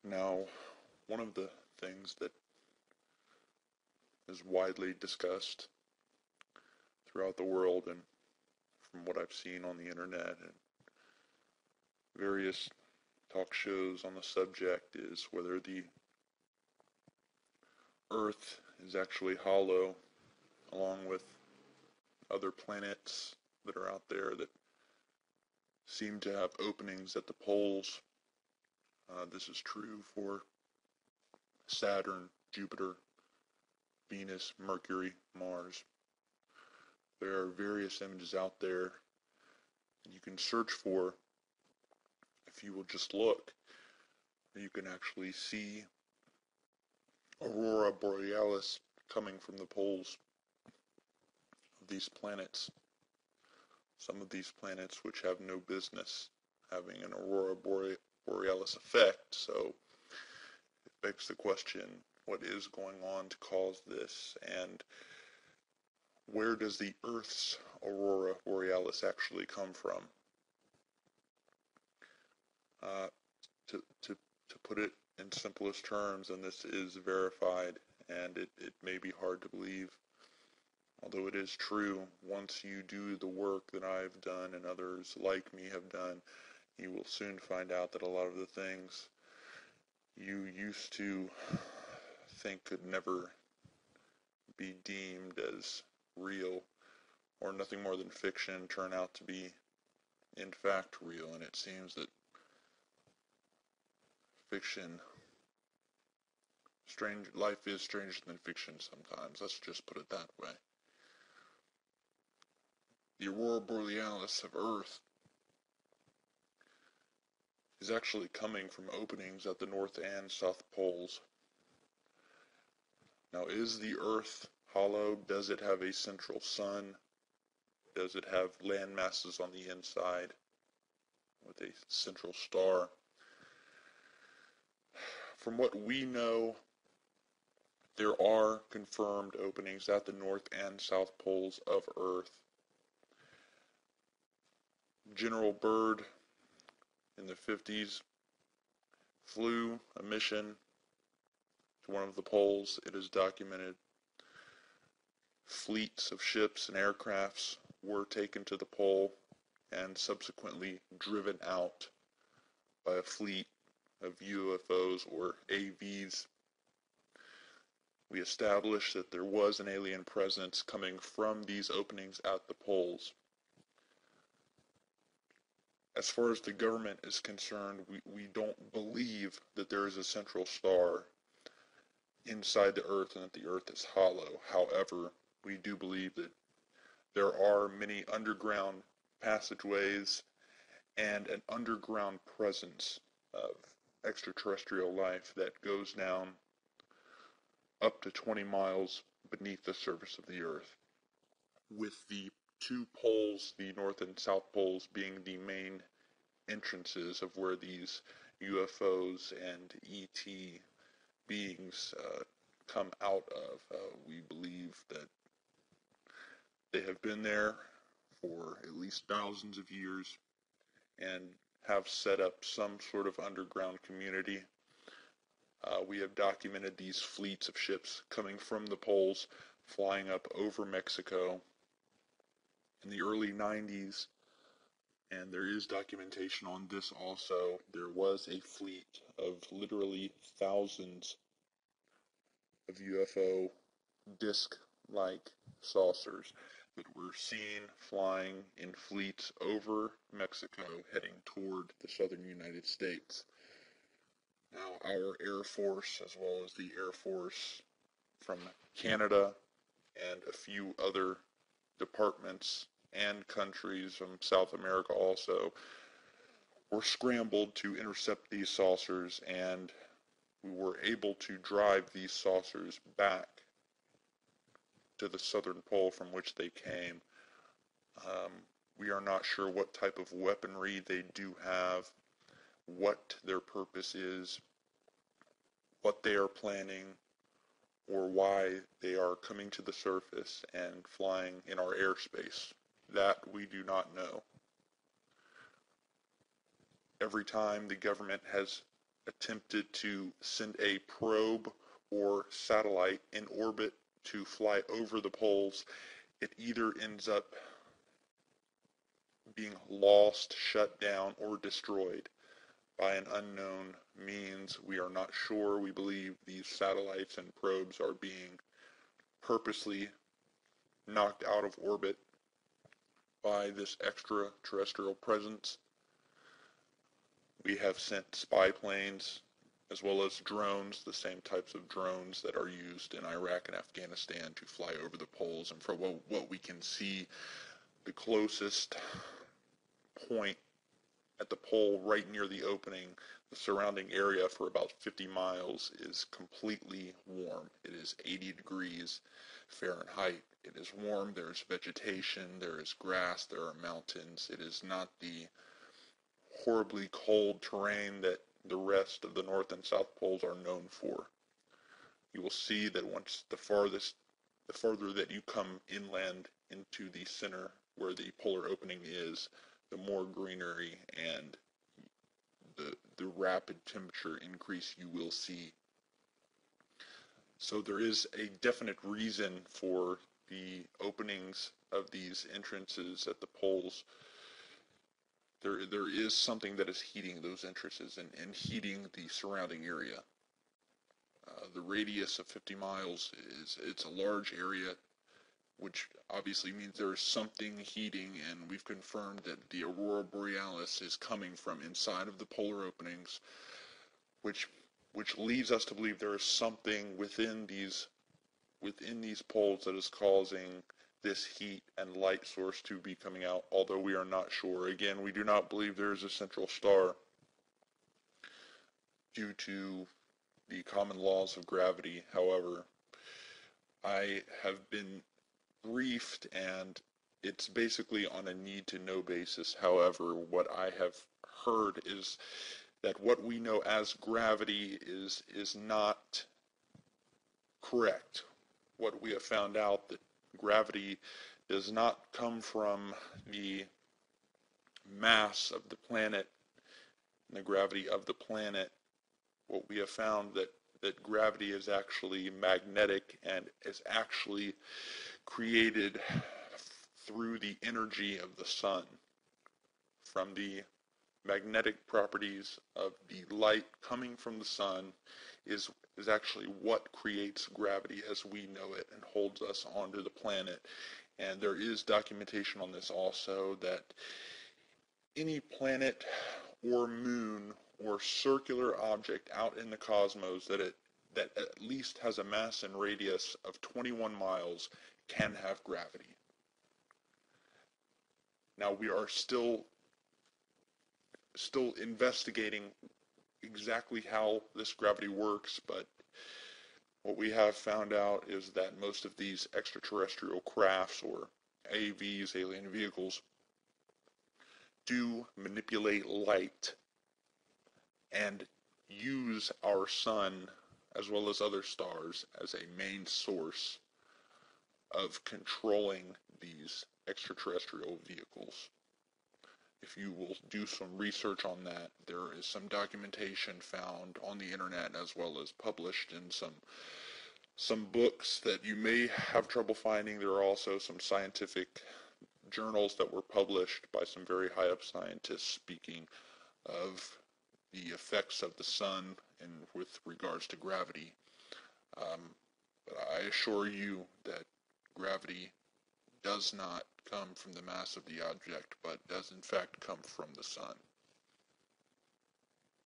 Now, one of the things that is widely discussed throughout the world, and from what I've seen on the internet and various talk shows on the subject, is whether the Earth is actually hollow, along with other planets that are out there that seem to have openings at the poles. This is true for Saturn, Jupiter, Venus, Mercury, Mars. There are various images out there you can search for. If you will just look, you can actually see aurora borealis coming from the poles of these planets. Some of these planets which have no business having an aurora borealis effect, so it begs the question, what is going on to cause this, and where does the Earth's aurora borealis actually come from? To put it in simplest terms, and this is verified, and it may be hard to believe, although it is true, once you do the work that I've done and others like me have done, you will soon find out that a lot of the things you used to think could never be deemed as real or nothing more than fiction turn out to be in fact real. And it seems that life is stranger than fiction sometimes. Let's just put it that way. The aurora borealis of Earth is actually coming from openings at the North and South Poles. Now, is the Earth hollow? Does it have a central sun? Does it have land masses on the inside with a central star? From what we know, there are confirmed openings at the North and South Poles of Earth. General Byrd in the 50s flew a mission to one of the poles. It is documented. Fleets of ships and aircrafts were taken to the pole and subsequently driven out by a fleet of UFOs or AVs. We established that there was an alien presence coming from these openings at the poles. As far as the government is concerned, we don't believe that there is a central star inside the Earth and that the Earth is hollow. However, we do believe that there are many underground passageways and an underground presence of extraterrestrial life that goes down up to 20 miles beneath the surface of the Earth, with the two poles, the North and South Poles, being the main entrances of where these UFOs and ET beings come out of. We believe that they have been there for at least thousands of years and have set up some sort of underground community. We have documented these fleets of ships coming from the poles, flying up over Mexico in the early 90s, and there is documentation on this also. There was a fleet of literally thousands of UFO disc-like saucers that were seen flying in fleets over Mexico heading toward the southern United States. Now, our Air Force, as well as the Air Force from Canada and a few other departments and countries from South America also, were scrambled to intercept these saucers, and we were able to drive these saucers back to the southern pole from which they came. We are not sure what type of weaponry they do have, what their purpose is, what they are planning, or why they are coming to the surface and flying in our airspace. That we do not know. Every time the government has attempted to send a probe or satellite in orbit to fly over the poles, it either ends up being lost, shut down, or destroyed by an unknown means. We are not sure. We believe these satellites and probes are being purposely knocked out of orbit by this extraterrestrial presence. We have sent spy planes as well as drones, the same types of drones that are used in Iraq and Afghanistan to fly over the poles. And from what we can see, the closest point at the pole right near the opening, the surrounding area for about 50 miles is completely warm. It is 80 degrees Fahrenheit. It is warm. There's vegetation. There is grass. There are mountains. It is not the horribly cold terrain that the rest of the North and South Poles are known for. You will see that once the farther that you come inland into the center where the polar opening is, the more greenery and the rapid temperature increase you will see. So there is a definite reason for the openings of these entrances at the poles. There is something that is heating those entrances and heating the surrounding area. The radius of 50 miles it's a large area, which obviously means there is something heating, and we've confirmed that the aurora borealis is coming from inside of the polar openings, which leads us to believe there is something within these poles that is causing this heat and light source to be coming out, although we are not sure. Again, we do not believe there is a central star due to the common laws of gravity. However, I have been briefed, and it's basically on a need-to-know basis. However, what I have heard is that what we know as gravity is not correct. What we have found out that gravity does not come from the mass of the planet and the gravity of the planet. What we have found that gravity is actually magnetic and is actually created through the energy of the sun, from the magnetic properties of the light coming from the sun is actually what creates gravity as we know it and holds us onto the planet. And there is documentation on this also, that any planet or moon or circular object out in the cosmos that at least has a mass and radius of 21 miles can have gravity. Now we are still investigating exactly how this gravity works, but what we have found out is that most of these extraterrestrial crafts, or AVs, alien vehicles, do manipulate light and use our sun as well as other stars as a main source of controlling these extraterrestrial vehicles. If you will do some research on that, there is some documentation found on the internet as well as published in some books that you may have trouble finding. There are also some scientific journals that were published by some very high up scientists speaking of the effects of the sun and with regards to gravity. But I assure you that gravity does not come from the mass of the object, but does in fact come from the sun.